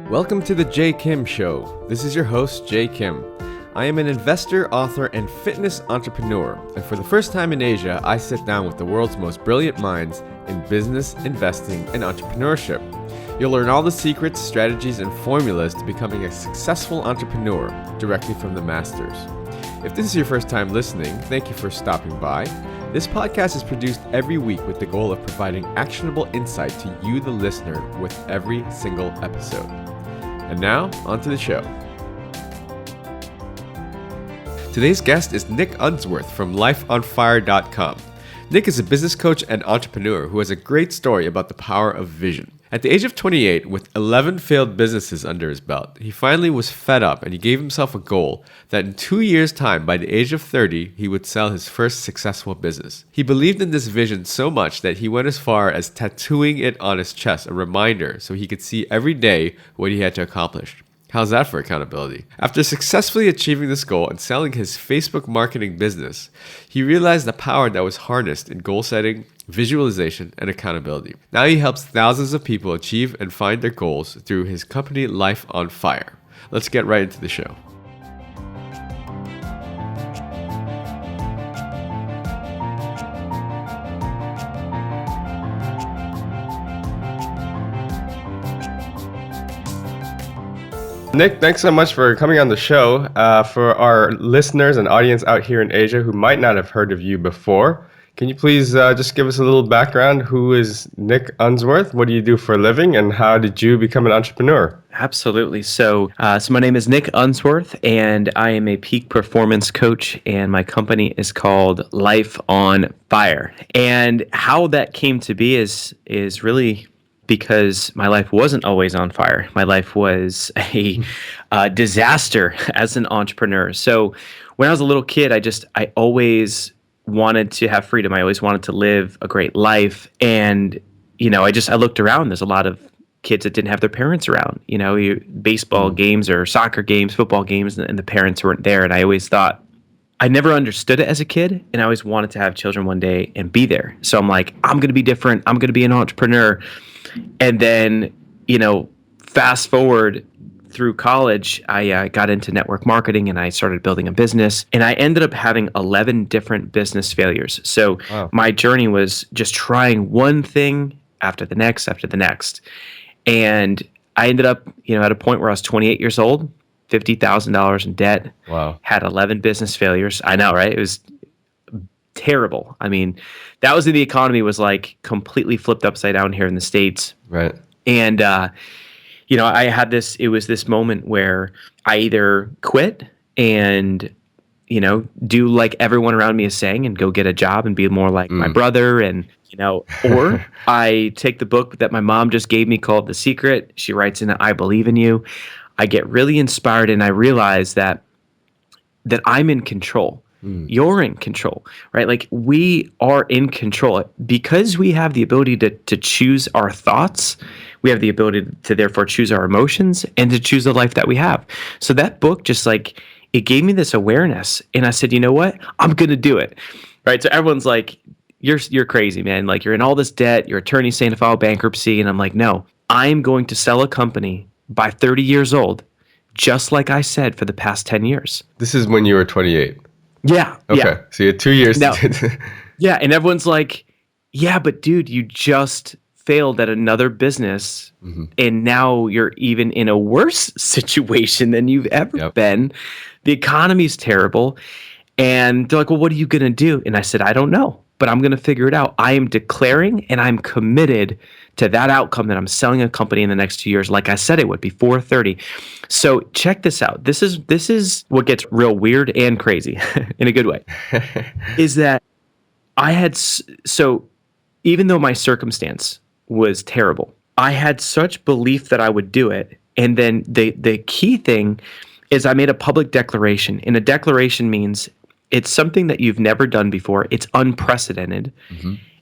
Welcome to the Jay Kim Show. This is your host, Jay Kim. I am an investor, author, and fitness entrepreneur, and for the first time in Asia, I sit down with the world's most brilliant minds in business, investing, and entrepreneurship. You'll learn all the secrets, strategies, and formulas to becoming a successful entrepreneur directly from the masters. If this is your first time listening, thank you for stopping by. This podcast is produced every week with the goal of providing actionable insight to you, the listener, with every single episode. And now, on to the show. Today's guest is Nick Unsworth from lifeonfire.com. Nick is a business coach and entrepreneur who has a great story about the power of vision. At the age of 28, with 11 failed businesses under his belt, he finally was fed up and he gave himself a goal that in 2 years' time, by the age of 30, he would sell his first successful business. He believed in this vision so much that he went as far as tattooing it on his chest, a reminder so he could see every day what he had to accomplish. How's that for accountability? After successfully achieving this goal and selling his Facebook marketing business, he realized the power that was harnessed in goal setting, visualization, and accountability. Now he helps thousands of people achieve and find their goals through his company Life on Fire. Let's get right into the show. Nick, thanks so much for coming on the show. For our listeners and audience out here in Asia who might not have heard of you before, can you please just give us a little background? Who is Nick Unsworth? What do you do for a living? And how did you become an entrepreneur? Absolutely. So my name is Nick Unsworth, and I am a peak performance coach, and my company is called Life on Fire. And how that came to be is really because my life wasn't always on fire. My life was a disaster as an entrepreneur. So when I was a little kid, I always wanted to have freedom. I always wanted to live a great life. And, I looked around. There's a lot of kids that didn't have their parents around, baseball games or soccer games, football games, and the parents weren't there. And I always thought, I never understood it as a kid, and I always wanted to have children one day and be there. So I'm like, I'm going to be different. I'm going to be an entrepreneur. And then, fast forward through college, I got into network marketing and I started building a business, and I ended up having 11 different business failures. So My journey was just trying one thing after the next. And I ended up, at a point where I was 28 years old, $50,000 in debt. Wow. Had 11 business failures. I know, right? It was terrible. I mean, that was when the economy was like completely flipped upside down here in the States. Right. And, I had it was this moment where I either quit and, do like everyone around me is saying and go get a job and be more like my brother and, or I take the book that my mom just gave me called The Secret. She writes in it, I believe in you. I get really inspired and I realize that I'm in control. You're in control, right? Like we are in control because we have the ability to choose our thoughts. We have the ability to therefore choose our emotions and to choose the life that we have. So that book just it gave me this awareness, and I said, you know what? I'm going to do it, right? So everyone's like, you're crazy, man. Like you're in all this debt. Your attorney's saying to file bankruptcy. And I'm like, no, I'm going to sell a company by 30 years old, just like I said for the past 10 years. This is when you were 28. Yeah. Okay. Yeah. So you had 2 years. Now, yeah. And everyone's like, yeah, but dude, you just failed at another business and now you're even in a worse situation than you've ever been. The economy's terrible. And they're like, well, what are you going to do? And I said, I don't know, but I'm going to figure it out. I am declaring and I'm committed to that outcome that I'm selling a company in the next 2 years, like I said it would, before 30. So check this out. This is what gets real weird and crazy in a good way, is that so even though my circumstance was terrible, I had such belief that I would do it. And then the key thing is I made a public declaration, and a declaration means it's something that you've never done before. It's unprecedented.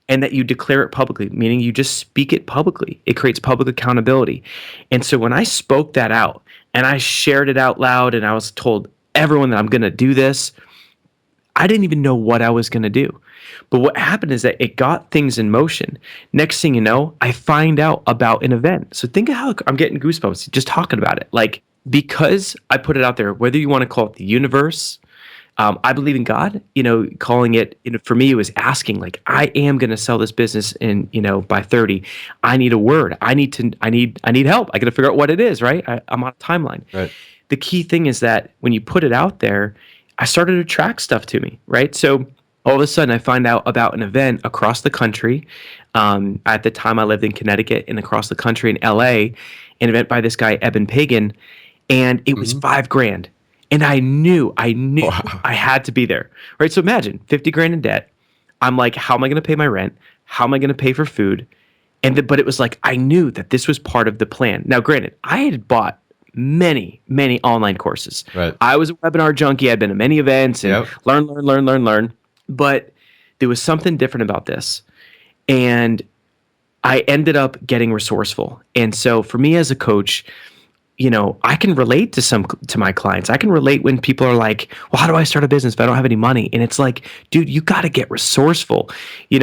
And that you declare it publicly, meaning you just speak it publicly. It creates public accountability. And so when I spoke that out and I shared it out loud and I was told everyone that I'm going to do this, I didn't even know what I was going to do. But what happened is that it got things in motion. Next thing you know, I find out about an event. So think of how I'm getting goosebumps just talking about it. Like, because I put it out there, whether you want to call it the universe, I believe in God, calling it, for me, it was asking, like, I am going to sell this business by 30. I need a word. I need help. I got to figure out what it is, right? I'm on a timeline. Right. The key thing is that when you put it out there, I started to attract stuff to me, right? So all of a sudden I find out about an event across the country. At the time I lived in Connecticut, and across the country in LA, an event by this guy, Eben Pagan, and it was $5,000. And I knew Wow. I had to be there, right? So imagine 50 grand in debt. I'm like, how am I going to pay my rent? How am I going to pay for food? But it was like, I knew that this was part of the plan. Now, granted, I had bought many, many online courses. Right. I was a webinar junkie. I'd been to many events and Yep. learn. But there was something different about this. And I ended up getting resourceful. And so for me as a coach, I can relate to my clients. I can relate when people are like, well, how do I start a business if I don't have any money? And it's like, dude, you got to get resourceful.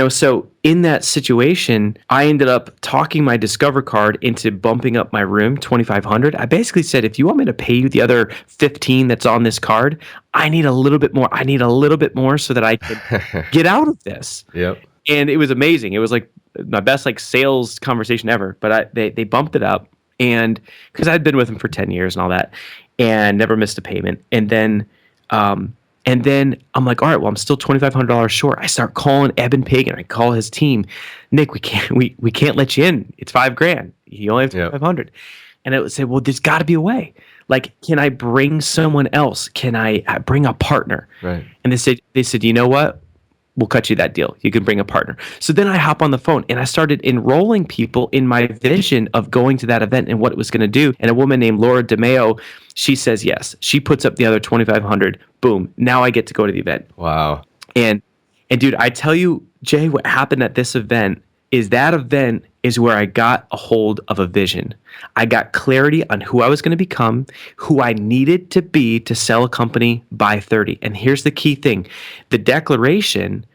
So in that situation, I ended up talking my Discover card into bumping up my room $2,500. I basically said, if you want me to pay you the other 15 that's on this card, I need a little bit more. I need a little bit more so that I can get out of this. Yep. And it was amazing. It was like my best sales conversation ever. But they bumped it up. And because I'd been with him for 10 years and all that, and never missed a payment. And then I'm like, all right, well, I'm still $2,500 short. I start calling Eben Pagan. I call his team. Nick, we can't let you in. It's $5,000. You only have 2,500. And it would say, well, there's got to be a way. Like, can I bring someone else? Can I bring a partner? Right. And they said, you know what? We'll cut you that deal. You can bring a partner. So then I hop on the phone and I started enrolling people in my vision of going to that event and what it was going to do. And a woman named Laura DeMeo, she says yes. She puts up the other 2,500. Boom. Now I get to go to the event. Wow. And dude, I tell you, Jay, what happened at this event is where I got a hold of a vision. I got clarity on who I was going to become, who I needed to be to sell a company by 30. And here's the key thing. The declaration,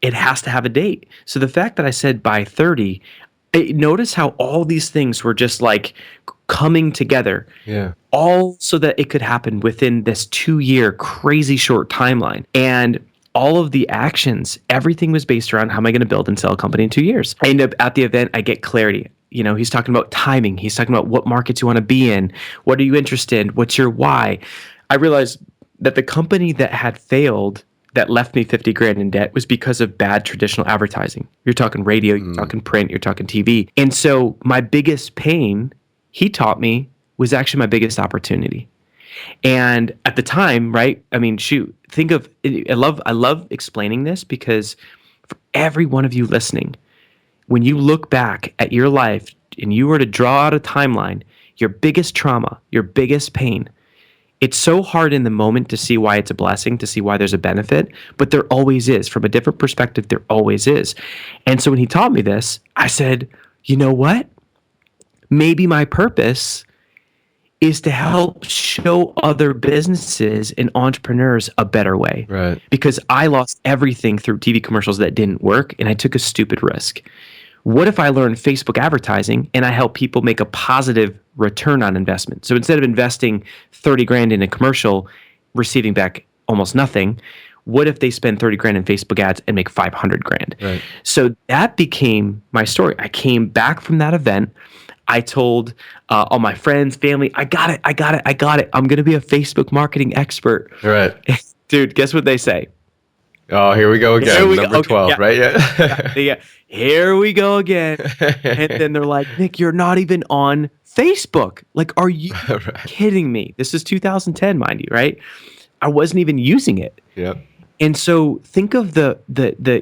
it has to have a date. So the fact that I said by 30, notice how all these things were just like coming together. Yeah. All so that it could happen within this 2-year crazy short timeline. And all of the actions, everything was based around how am I going to build and sell a company in 2 years. I end up at the event, I get clarity. He's talking about timing. He's talking about what markets you want to be in. What are you interested in? What's your why? I realized that the company that had failed, that left me 50 grand in debt, was because of bad traditional advertising. You're talking radio, you're talking print, you're talking TV. And so my biggest pain, he taught me, was actually my biggest opportunity. And at the time, right? I mean, shoot, think of, I love explaining this because for every one of you listening, when you look back at your life and you were to draw out a timeline, your biggest trauma, your biggest pain, it's so hard in the moment to see why it's a blessing, to see why there's a benefit, but there always is. From a different perspective, there always is. And so when he taught me this, I said, you know what? Maybe my purpose is to help show other businesses and entrepreneurs a better way. Right. Because I lost everything through TV commercials that didn't work, and I took a stupid risk. What if I learned Facebook advertising and I help people make a positive return on investment? So instead of investing 30 grand in a commercial, receiving back almost nothing, what if they spend 30 grand in Facebook ads and make 500 grand? Right. So that became my story. I came back from that event. I told all my friends, family, I got it. I'm going to be a Facebook marketing expert. Right. Dude, guess what they say? Oh, here we go again. Number 12, yeah. right? Yeah. Yeah. Here we go again. And then they're like, Nick, you're not even on Facebook. Like, are you kidding me? This is 2010, mind you, right? I wasn't even using it. Yep. And so think of the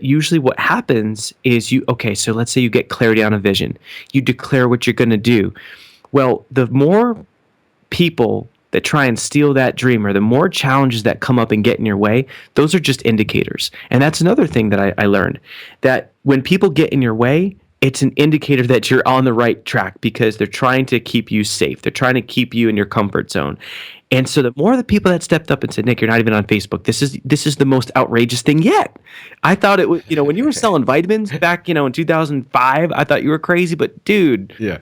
usually what happens is so let's say you get clarity on a vision. You declare what you're going to do. Well, the more people that try and steal that dream, or the more challenges that come up and get in your way, those are just indicators. And that's another thing that I learned, that when people get in your way, it's an indicator that you're on the right track because they're trying to keep you safe. They're trying to keep you in your comfort zone. And so the more the people that stepped up and said, Nick, you're not even on Facebook. This is the most outrageous thing yet. I thought it was, when you were selling vitamins back, in 2005, I thought you were crazy, but dude, Yeah.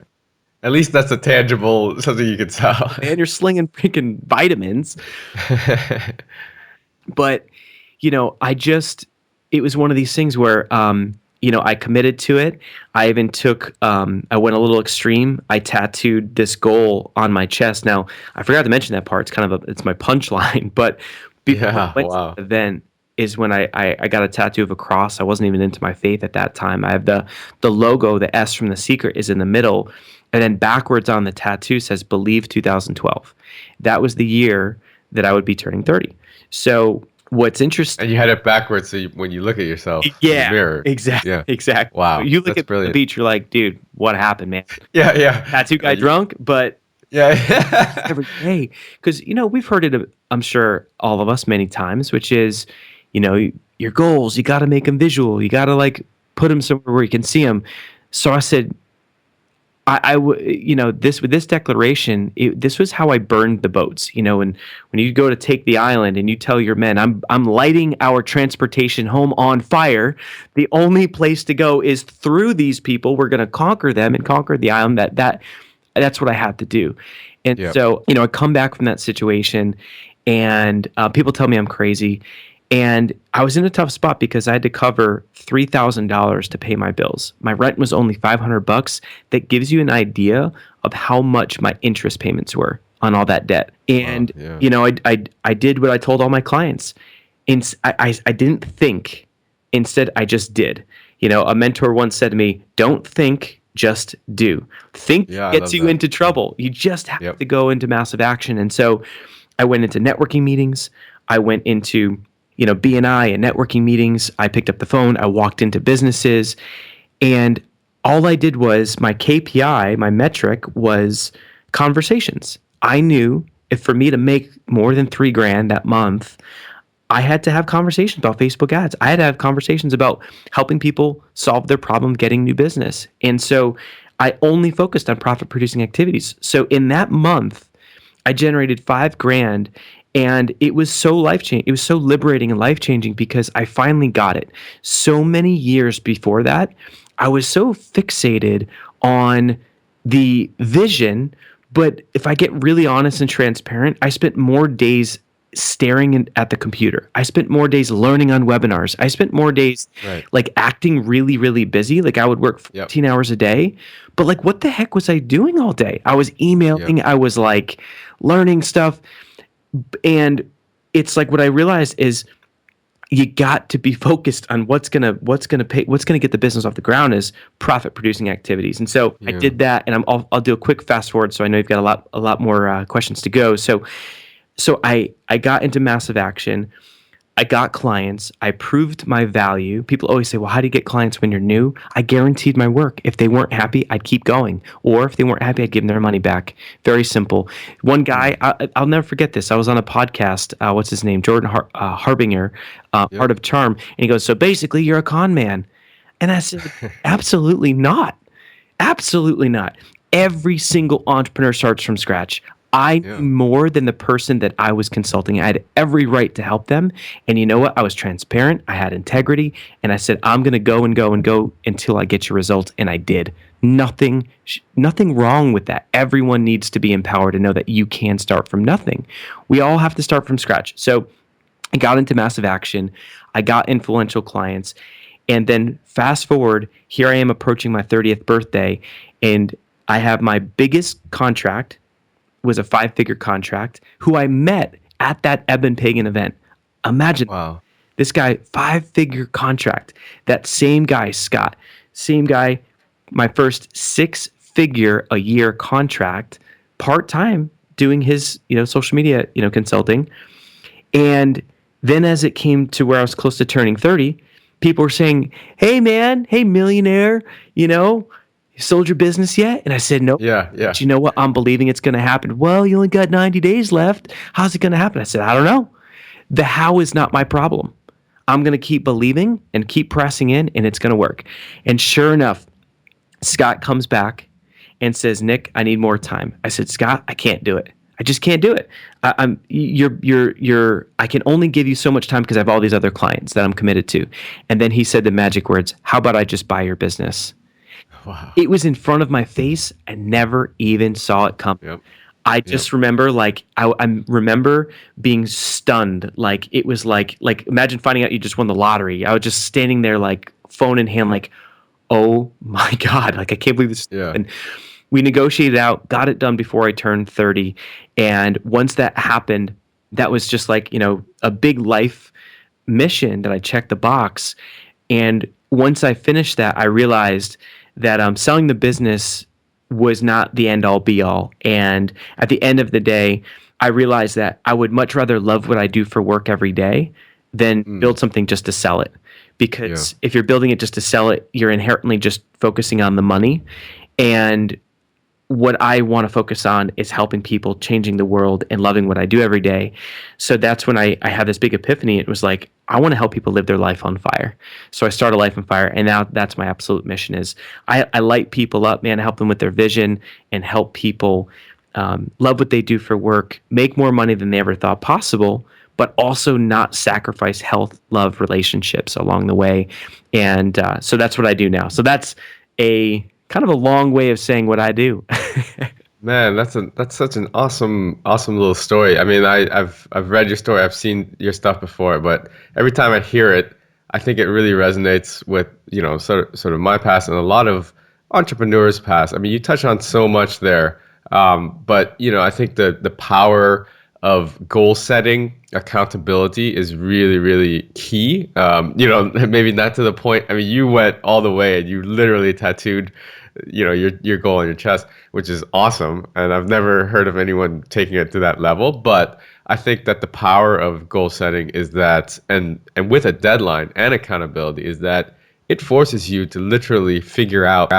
At least that's a tangible something you could sell. man, you're slinging freaking vitamins. But, it was one of these things where, I committed to it. I even I went a little extreme. I tattooed this goal on my chest. Now, I forgot to mention that part. It's my punchline. But before I went to the event is when I got a tattoo of a cross. I wasn't even into my faith at that time. I have the logo, the S from The Secret is in the middle. And then backwards on the tattoo says Believe 2012. That was the year that I would be turning 30. So what's interesting. And you had it backwards so when you look at yourself in the mirror. Exactly. Yeah. Exactly. Wow. You look at brilliant. the beach, you're like, dude, what happened, man? Yeah. Tattoo guy drunk, but yeah. every day. Because, we've heard it, I'm sure, all of us many times, which is, your goals, you got to make them visual. You got to put them somewhere where you can see them. So I said, with this declaration, this was how I burned the boats. When you go to take the island and you tell your men, I'm lighting our transportation home on fire. The only place to go is through these people. We're going to conquer them and conquer the island. That's what I had to do. And so, I come back from that situation, and people tell me I'm crazy. And I was in a tough spot because I had to cover $3,000 to pay my bills. My rent was only $500. That gives you an idea of how much my interest payments were on all that debt. And I did what I told all my clients. And I didn't think. Instead, I just did. A mentor once said to me, "Don't think, just do." Think gets you into trouble. You just have to go into massive action. And so I went into networking meetings. I went into BNI and networking meetings. I picked up the phone. I walked into businesses, and all I did was my KPI, my metric was conversations. I knew if for me to make more than $3,000 that month, I had to have conversations about Facebook ads. I had to have conversations about helping people solve their problem getting new business. And so I only focused on profit producing activities. So in that month, I generated $5,000. And it was so life-changing. It was so liberating and life-changing because I finally got it. So many years before that, I was so fixated on the vision. But if I get really honest and transparent, I spent more days staring at the computer. I spent more days learning on webinars. I spent more days acting really, really busy. I would work 14 hours a day. But what the heck was I doing all day? I was emailing. I was learning stuff. And it's what I realized is you got to be focused on what's gonna get the business off the ground is profit producing activities. And so I did that, and I'll do a quick fast forward. So I know you've got a lot more questions to go. So I got into massive action. I got clients. I proved my value. People always say, well, how do you get clients when you're new? I guaranteed my work. If they weren't happy, I'd keep going. Or if they weren't happy, I'd give them their money back. Very simple. One guy, I'll never forget this. I was on a podcast. What's his name? Jordan Harbinger, Art of Charm. And he goes, so basically you're a con man. And I said, absolutely not. Absolutely not. Every single entrepreneur starts from scratch. I knew more than the person that I was consulting. I had every right to help them. And you know what? I was transparent. I had integrity. And I said, I'm going to go and go and go until I get your results. And I did. Nothing wrong with that. Everyone needs to be empowered to know that you can start from nothing. We all have to start from scratch. So I got into massive action. I got influential clients. And then fast forward, here I am approaching my 30th birthday. And I have my biggest contract was a 5-figure contract, who I met at that Eben Pagan event. Imagine this guy, 5-figure contract. That same guy, Scott, my first 6-figure a year contract, part-time, doing his social media consulting. And then as it came to where I was close to turning 30, people were saying, hey man, hey millionaire, you sold your business yet? And I said, no. Yeah. But you know what? I'm believing it's going to happen. Well, you only got 90 days left. How's it going to happen? I said, I don't know. The how is not my problem. I'm going to keep believing and keep pressing in, and it's going to work. And sure enough, Scott comes back and says, Nick, I need more time. I said, Scott, I can't do it. I just can't do it. I can only give you so much time because I have all these other clients that I'm committed to. And then he said the magic words, how about I just buy your business? Wow. It was in front of my face. I never even saw it come. Yep. I Yep. just remember I remember being stunned. Like it was like imagine finding out you just won the lottery. I was just standing there like phone in hand, like, oh my God, like I can't believe this. Yeah. And we negotiated out, got it done before I turned 30. And once that happened, that was just like, a big life mission that I checked the box. And once I finished that, I realized that selling the business was not the end all be all. And at the end of the day, I realized that I would much rather love what I do for work every day than Mm. build something just to sell it. Yeah. Because if you're building it just to sell it, you're inherently just focusing on the money. And what I want to focus on is helping people, changing the world, and loving what I do every day. So that's when I had this big epiphany. It was like, I want to help people live their life on fire. So I started Life on Fire, and now that's my absolute mission is I light people up, man, help them with their vision and help people love what they do for work, make more money than they ever thought possible, but also not sacrifice health, love, relationships along the way. And so that's what I do now. So that's a kind of a long way of saying what I do. Man, that's such an awesome little story. I mean, I've read your story, I've seen your stuff before, but every time I hear it, I think it really resonates with, sort of my past and a lot of entrepreneurs' past. I mean, you touch on so much there. But I think the power of goal setting, accountability is really, really key. Maybe not to the point. I mean, you went all the way and you literally tattooed, your goal on your chest, which is awesome. And I've never heard of anyone taking it to that level. But I think that the power of goal setting is that, and with a deadline and accountability, is that it forces you to literally figure out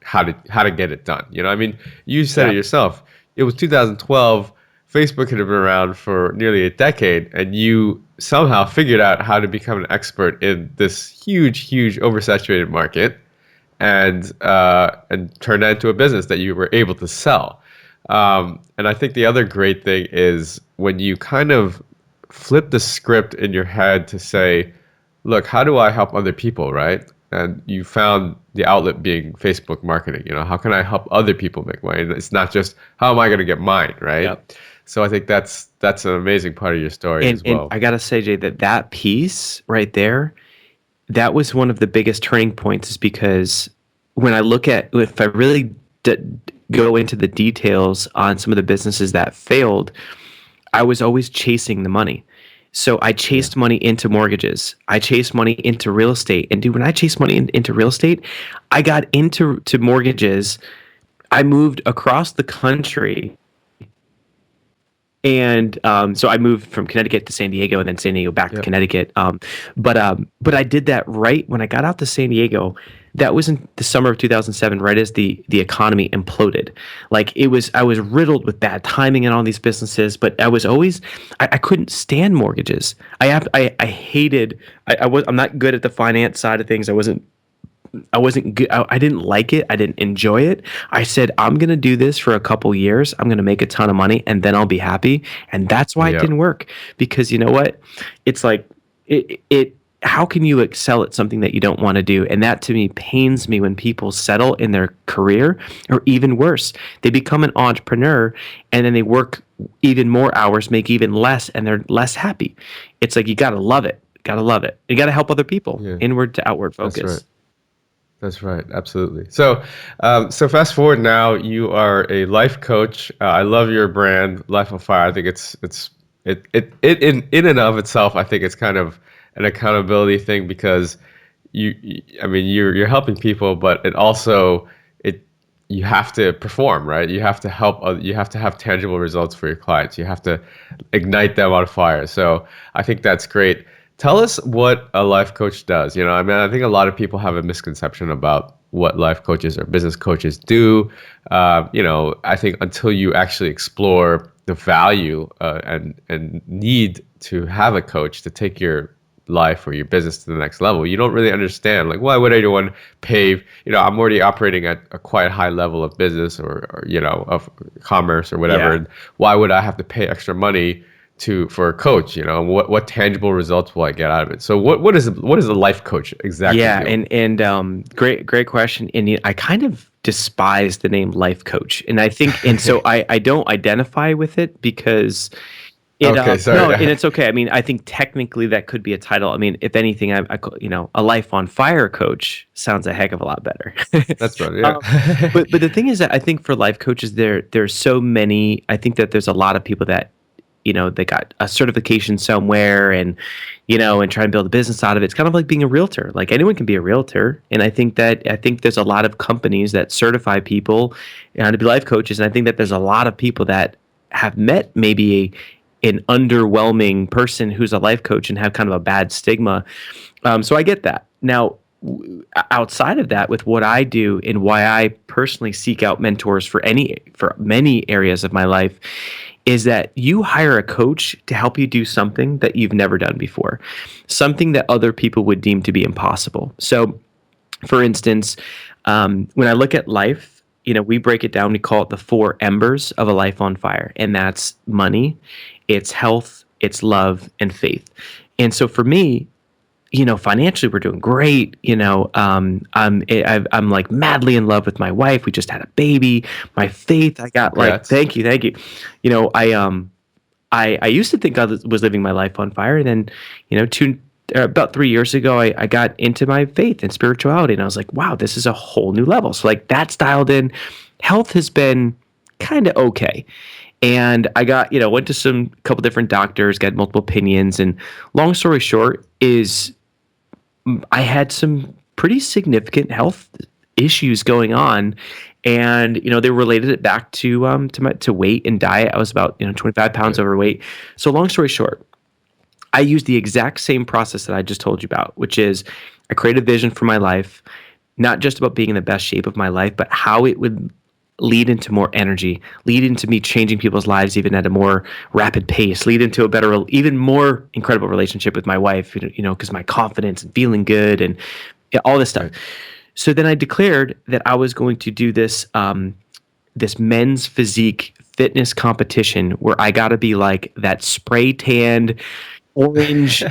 how to get it done. I mean, you said it Yeah. yourself. It was 2012. Facebook had been around for nearly a decade, and you somehow figured out how to become an expert in this huge oversaturated market, and turn that into a business that you were able to sell. And I think the other great thing is when you kind of flip the script in your head to say, look, how do I help other people, right? And you found the outlet being Facebook marketing. How can I help other people make money? And it's not just how am I going to get mine, right? Yep. So I think that's an amazing part of your story And as and well. I gotta say, Jay, that piece right there, that was one of the biggest turning points, is because when I look at if I really go into the details on some of the businesses that failed, I was always chasing the money. So I Yeah. chased money into mortgages. I chased money into real estate. And dude, when I chased money into real estate, I got into mortgages. I moved across the country. And so I moved from Connecticut to San Diego, and then San Diego back to Yep. Connecticut. But I did that right when I got out to San Diego. That was in the summer of 2007, right as the economy imploded. Like I was riddled with bad timing in all these businesses. But I was always, I couldn't stand mortgages. I hated. I'm not good at the finance side of things. I wasn't good. I didn't like it. I didn't enjoy it. I said, I'm going to do this for a couple years. I'm going to make a ton of money and then I'll be happy. And that's why it Yep. didn't work, because you know what? It's like how can you excel at something that you don't want to do? And that to me pains me when people settle in their career, or even worse, they become an entrepreneur and then they work even more hours, make even less, and they're less happy. It's like, you got to love it. Got to love it. You got to help other people, Yeah. inward to outward That's right. focus. That's right, absolutely. So fast forward now, you are a life coach. I love your brand, Life on Fire. I think it in and of itself. I think it's kind of an accountability thing because I mean, you're helping people, but it also you have to perform, right? You have to you have to have tangible results for your clients. You have to ignite them on fire. So I think that's great. Tell us what a life coach does. I mean, I think a lot of people have a misconception about what life coaches or business coaches do. I think until you actually explore the value and need to have a coach to take your life or your business to the next level, you don't really understand like why would anyone pay, I'm already operating at a quite high level of business or of commerce or whatever, Yeah. and why would I have to pay extra money for a coach? What tangible results will I get out of it? So what is a life coach exactly Yeah, do? and great question. And I kind of despise the name life coach, and I think, and so I don't identify with it because it Okay, no, sorry. and it's okay. I mean, I think technically that could be a title. I mean, if anything, a life on fire coach sounds a heck of a lot better. That's right, um, yeah. but the thing is that I think for life coaches, there's so many. I think that there's a lot of people that they got a certification somewhere and and try and build a business out of it. It's kind of like being a realtor. Like anyone can be a realtor, and I think there's a lot of companies that certify people to be life coaches, and I think that there's a lot of people that have met maybe an underwhelming person who's a life coach and have kind of a bad stigma. So I get that. Now, outside of that, with what I do and why I personally seek out mentors for many areas of my life, is that you hire a coach to help you do something that you've never done before, something that other people would deem to be impossible. So, for instance, when I look at life, we break it down. We call it the four embers of a life on fire, and that's money, it's health, it's love, and faith. And so for me, financially we're doing great. I'm like madly in love with my wife. We just had a baby. My faith, I got like, Congrats. thank you. I used to think I was living my life on fire, and then about 3 years ago, I got into my faith and spirituality, and I was like, wow, this is a whole new level. So like that's dialed in. Health has been kind of okay. And I got, went to some couple different doctors, got multiple opinions, and long story short is I had some pretty significant health issues going on, and they related it back to weight and diet. I was about 25 pounds Right. overweight. So long story short, I used the exact same process that I just told you about, which is I created a vision for my life, not just about being in the best shape of my life, but how it would lead into more energy, lead into me changing people's lives even at a more rapid pace, lead into a better, even more incredible relationship with my wife, because my confidence and feeling good and all this stuff. Right. So then I declared that I was going to do this men's physique fitness competition where I got to be like that spray tanned orange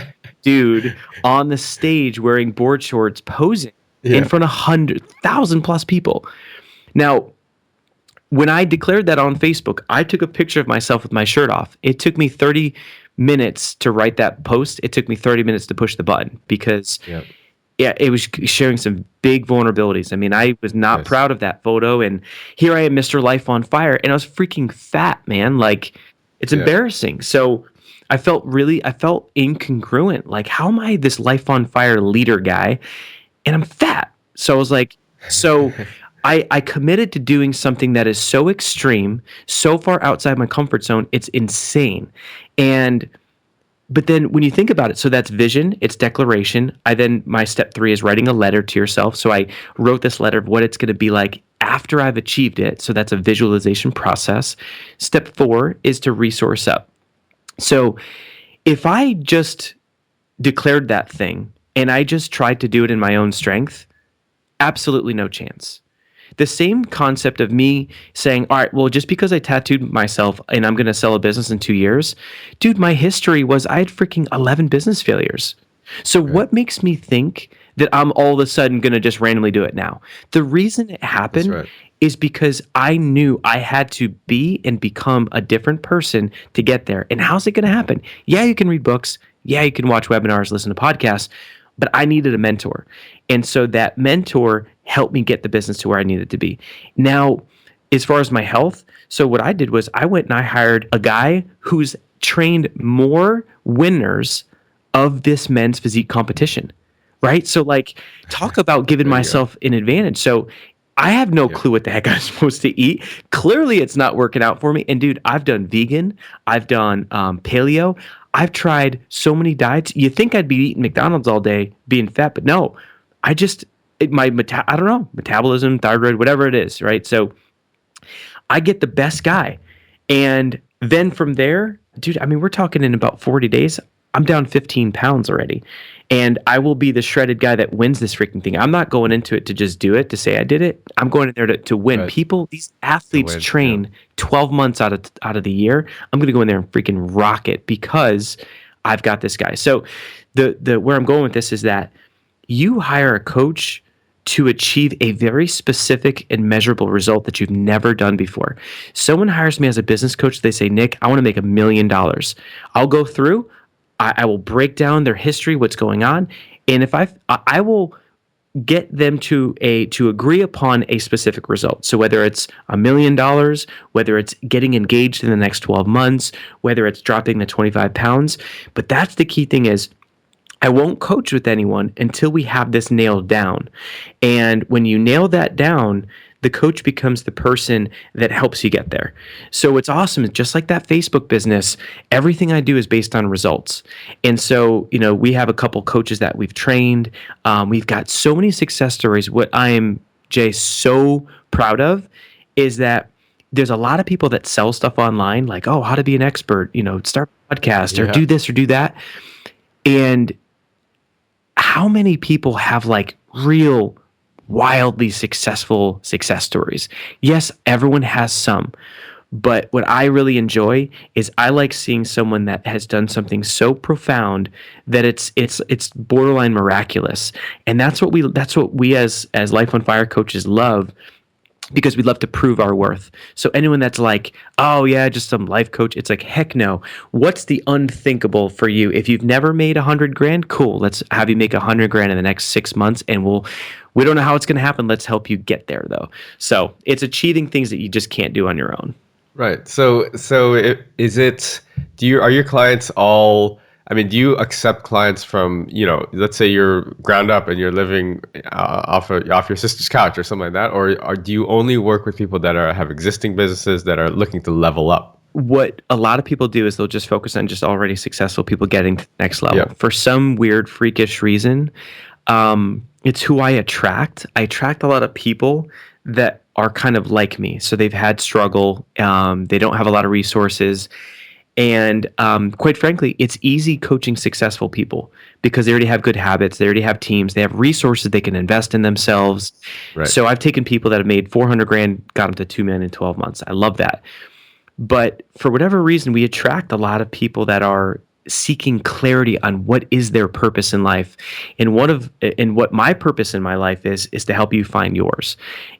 dude on the stage wearing board shorts posing in Yeah. front of 100,000 plus people. Now, when I declared that on Facebook, I took a picture of myself with my shirt off. It took me 30 minutes to write that post. It took me 30 minutes to push the button because Yeah. yeah, it was sharing some big vulnerabilities. I mean, I was not Yes. proud of that photo, and here I am, Mr. Life on Fire, and I was freaking fat, man. Like, it's Yeah. embarrassing. So I felt incongruent. Like, how am I this Life on Fire leader guy, and I'm fat? So I was like, so I committed to doing something that is so extreme, so far outside my comfort zone, it's insane. And but then when you think about it, so that's vision, it's declaration. My step 3 is writing a letter to yourself. So I wrote this letter of what it's going to be like after I've achieved it. So that's a visualization process. Step 4 is to resource up. So if I just declared that thing and I just tried to do it in my own strength, absolutely no chance. The same concept of me saying, all right, well, just because I tattooed myself and I'm going to sell a business in 2 years, dude, my history was I had freaking 11 business failures. So Right. what makes me think that I'm all of a sudden going to just randomly do it now? The reason it That's happened right. is because I knew I had to be and become a different person to get there. And how's it going to happen? Yeah, you can read books. Yeah, you can watch webinars, listen to podcasts, but I needed a mentor. And so that mentor helped me get the business to where I needed to be. Now, as far as my health, so what I did was I went and I hired a guy who's trained more winners of this men's physique competition, right? So, like, talk about giving There you go. myself an advantage. So, I have no Yeah. clue what the heck I'm supposed to eat. Clearly, it's not working out for me. And dude, I've done vegan, I've done paleo, I've tried so many diets. You think I'd be eating McDonald's all day, being fat, but no, I just I don't know, metabolism, thyroid, whatever it is, right? So I get the best guy, and then from there, dude, I mean, we're talking in about 40 days. I'm down 15 pounds already. And I will be the shredded guy that wins this freaking thing. I'm not going into it to just do it, to say I did it. I'm going in there to win. Right. People, these To athletes win. Yeah. train 12 months out of the year. I'm going to go in there and freaking rock it because I've got this guy. So the where I'm going with this is that you hire a coach to achieve a very specific and measurable result that you've never done before. Someone hires me as a business coach. They say, Nick, I want to make $1 million. I'll go through. I will break down their history, what's going on, and if I will get them to agree upon a specific result. So whether it's $1 million, whether it's getting engaged in the next 12 months, whether it's dropping the 25 pounds, but that's the key thing is I won't coach with anyone until we have this nailed down. And when you nail that down, the coach becomes the person that helps you get there. So it's awesome. Just like that Facebook business, everything I do is based on results. And so, we have a couple coaches that we've trained. We've got so many success stories. What I am, Jay, so proud of is that there's a lot of people that sell stuff online, like, oh, how to be an expert, start a podcast or do this or do that. And how many people have like real wildly successful success stories? Yes, everyone has some, but what I really enjoy is I like seeing someone that has done something so profound that it's borderline miraculous. And that's what we as Life on Fire coaches love, because we love to prove our worth. So anyone that's like, oh yeah, just some life coach, it's like, heck no. What's the unthinkable for you? If you've never made $100,000, cool. Let's have you make $100,000 in the next 6 months, and we don't know how it's going to happen. Let's help you get there though. So it's achieving things that you just can't do on your own. Right. So are your clients all, I mean, do you accept clients from, let's say you're ground up and you're living off your sister's couch or something like that, or do you only work with people that have existing businesses that are looking to level up? What a lot of people do is they'll just focus on just already successful people getting to the next level. Yeah. For some weird, freakish reason, it's who I attract. I attract a lot of people that are kind of like me. So they've had struggle. They don't have a lot of resources. And quite frankly, it's easy coaching successful people because they already have good habits. They already have teams. They have resources they can invest in themselves. Right. So I've taken people that have made $400,000, got them to $2 million in 12 months. I love that. But for whatever reason, we attract a lot of people that are seeking clarity on what is their purpose in life. And what my purpose in my life is to help you find yours.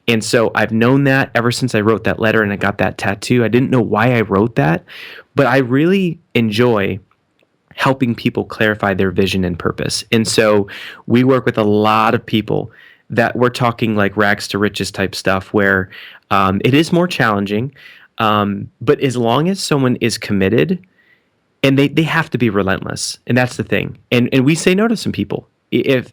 And so I've known that ever since I wrote that letter and I got that tattoo. I didn't know why I wrote that, but I really enjoy helping people clarify their vision and purpose. And so we work with a lot of people that we're talking like rags to riches type stuff where it is more challenging. But as long as someone is committed, and they have to be relentless, and that's the thing. And we say no to some people. If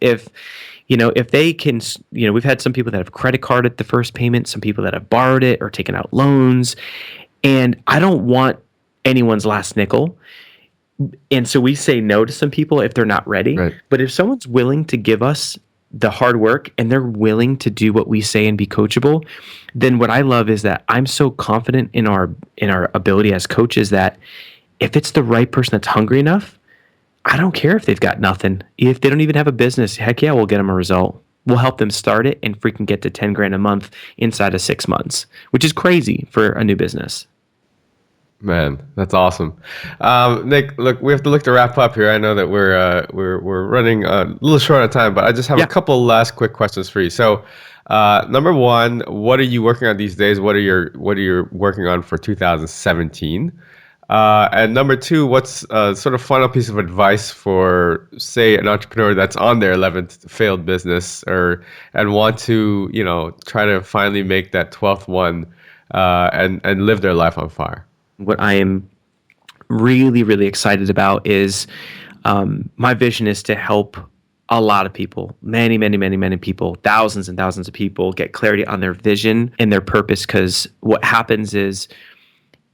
they can, we've had some people that have credit carded the first payment, some people that have borrowed it or taken out loans, and I don't want anyone's last nickel. And so we say no to some people if they're not ready. Right. But if someone's willing to give us the hard work and they're willing to do what we say and be coachable, then what I love is that I'm so confident in our ability as coaches that if it's the right person that's hungry enough, I don't care if they've got nothing. If they don't even have a business, heck yeah, we'll get them a result. We'll help them start it and freaking get to $10,000 a month inside of 6 months, which is crazy for a new business. Man, that's awesome. Nick, look, we have to look to wrap up here. I know that we're running a little short on time, but I just have a couple last quick questions for you. So, number one, what are you working on these days? What are you working on for 2017? And number two, what's sort of final piece of advice for, say, an entrepreneur that's on their 11th failed business and want to, try to finally make that 12th one and live their life on fire? What I am really, really excited about is my vision is to help a lot of people, many, many, many, many people, thousands and thousands of people get clarity on their vision and their purpose. Because what happens is,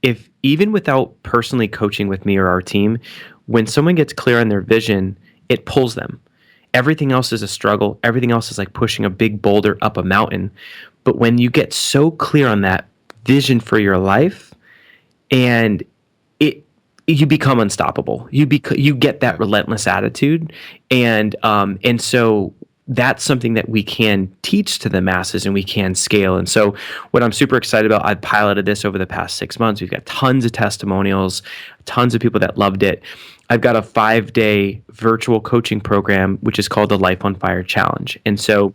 if even without personally coaching with me or our team, when someone gets clear on their vision, it pulls them. Everything else is a struggle. Everything else is like pushing a big boulder up a mountain. But when you get so clear on that vision for your life, and you become unstoppable. You get that relentless attitude, and so that's something that we can teach to the masses and we can scale. And so what I'm super excited about, I've piloted this over the past 6 months. We've got tons of testimonials, tons of people that loved it. I've got a 5-day virtual coaching program, which is called the Life on Fire Challenge. And so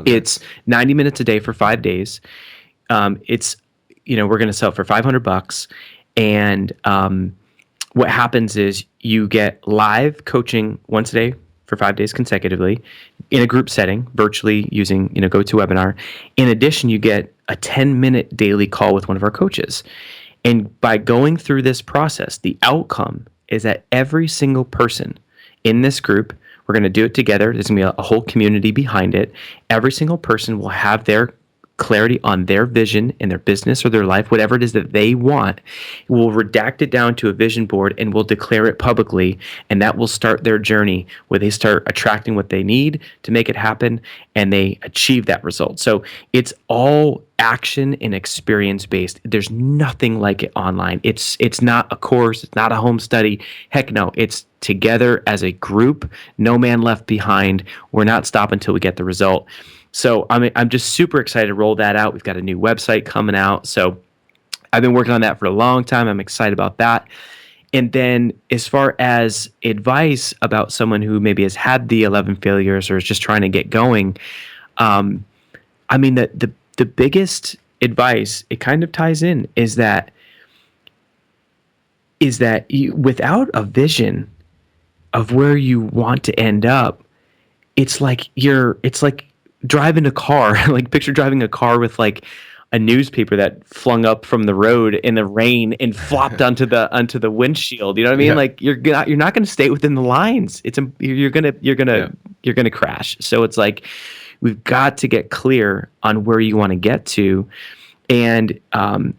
it's 90 minutes a day for 5 days. It's, we're going to sell it for $500. And what happens is you get live coaching once a day for 5 days consecutively in a group setting, virtually using, GoToWebinar. In addition, you get a 10-minute daily call with one of our coaches. And by going through this process, the outcome is that every single person in this group, we're going to do it together. There's going to be a whole community behind it. Every single person will have their clarity on their vision in their business or their life, whatever it is that they want. We'll redact it down to a vision board and we'll declare it publicly, and that will start their journey where they start attracting what they need to make it happen and they achieve that result. So it's all action and experience based. There's nothing like it online. It's not a course, it's not a home study. Heck no, it's together as a group, no man left behind. We're not stopping until we get the result. So I'm just super excited to roll that out. We've got a new website coming out. So I've been working on that for a long time. I'm excited about that. And then as far as advice about someone who maybe has had the 11 failures or is just trying to get going, the biggest advice, it kind of ties in, is that you, without a vision of where you want to end up, it's like driving a car, like picture driving a car with like a newspaper that flung up from the road in the rain and flopped onto the windshield. You know what I mean? Yeah. Like you're not going to stay within the lines. You're going to crash. So it's like, we've got to get clear on where you want to get to. And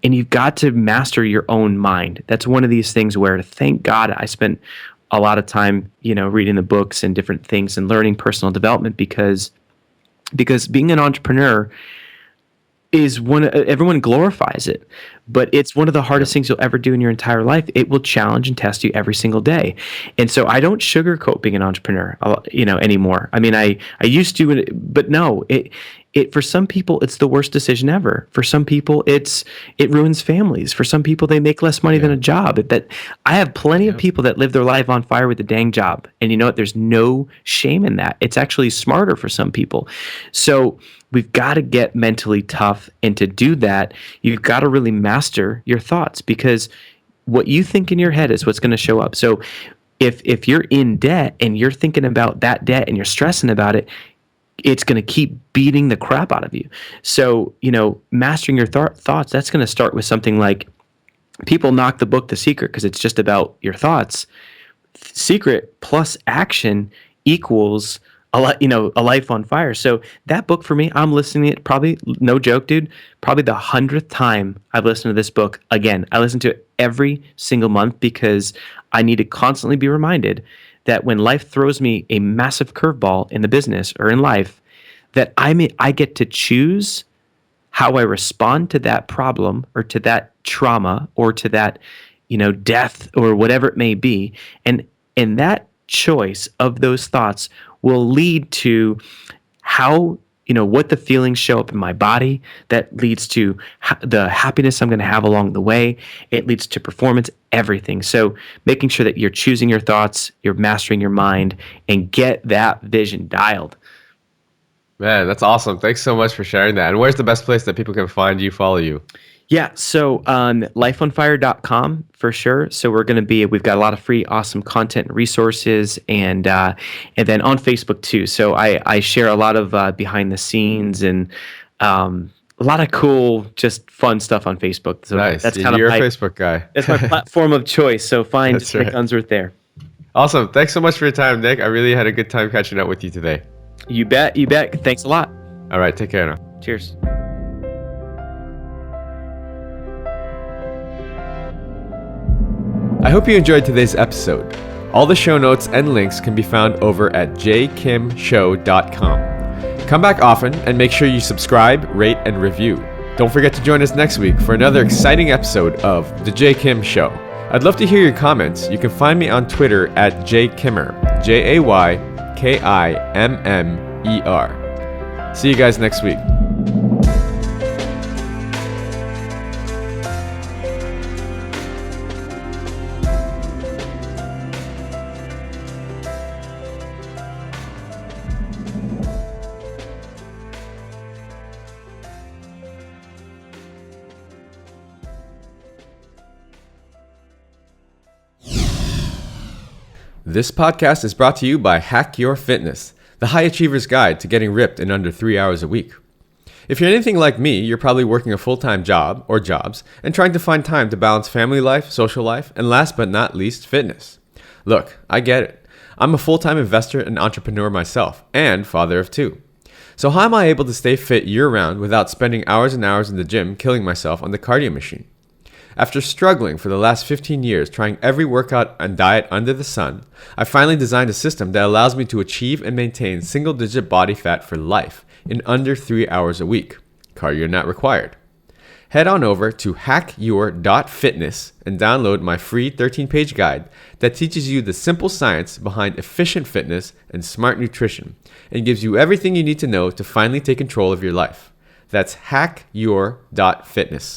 you've got to master your own mind. That's one of these things where, thank God, I spent a lot of time, reading the books and different things and learning personal development, because being an entrepreneur is everyone glorifies it, but it's one of the hardest things you'll ever do in your entire life. It will challenge and test you every single day. And so I don't sugarcoat being an entrepreneur, anymore. I mean, I used to, but no, it for some people, it's the worst decision ever. For some people, it ruins families. For some people, they make less money than a job. That I have plenty of people that live their life on fire with a dang job. And you know what? There's no shame in that. It's actually smarter for some people. So we've got to get mentally tough. And to do that, you've got to really master your thoughts, because what you think in your head is what's going to show up. So if you're in debt and you're thinking about that debt and you're stressing about it, it's going to keep beating the crap out of you. So, mastering your thoughts, that's going to start with something like, people knock the book The Secret because it's just about your thoughts. Secret plus action equals a life on fire. So that book for me, I'm listening to it probably, no joke, dude, probably the 100th time I've listened to this book. Again, I listen to it every single month because I need to constantly be reminded that when life throws me a massive curveball in the business or in life, that I get to choose how I respond to that problem or to that trauma or to that, death or whatever it may be. And that choice of those thoughts will lead to how, what the feelings show up in my body. That leads to the happiness I'm going to have along the way. It leads to performance, everything. So making sure that you're choosing your thoughts, you're mastering your mind, and get that vision dialed. Man, that's awesome. Thanks so much for sharing that. And where's the best place that people can find you, follow you? Yeah, so lifeonfire.com for sure. So we've got a lot of free, awesome content and resources, and then on Facebook too. So I share a lot of behind the scenes and a lot of cool, just fun stuff on Facebook. So nice. That's kind You're of a Facebook guy. That's my platform of choice. So find Nick Unsworth there. Awesome. Thanks so much for your time, Nick. I really had a good time catching up with you today. You bet. Thanks a lot. All right. Take care now. Cheers. I hope you enjoyed today's episode. All the show notes and links can be found over at jkimshow.com. Come back often and make sure you subscribe, rate, and review. Don't forget to join us next week for another exciting episode of The J. Kim Show. I'd love to hear your comments. You can find me on Twitter at jaykimmer, JAYKIMMER. See you guys next week. This podcast is brought to you by Hack Your Fitness, the high achiever's guide to getting ripped in under 3 hours a week. If you're anything like me, you're probably working a full-time job or jobs and trying to find time to balance family life, social life, and last but not least, fitness. Look, I get it. I'm a full-time investor and entrepreneur myself, and father of two. So how am I able to stay fit year-round without spending hours and hours in the gym killing myself on the cardio machine? After struggling for the last 15 years trying every workout and diet under the sun, I finally designed a system that allows me to achieve and maintain single-digit body fat for life in under 3 hours a week. Cardio not required. Head on over to hackyour.fitness and download my free 13-page guide that teaches you the simple science behind efficient fitness and smart nutrition and gives you everything you need to know to finally take control of your life. That's hackyour.fitness.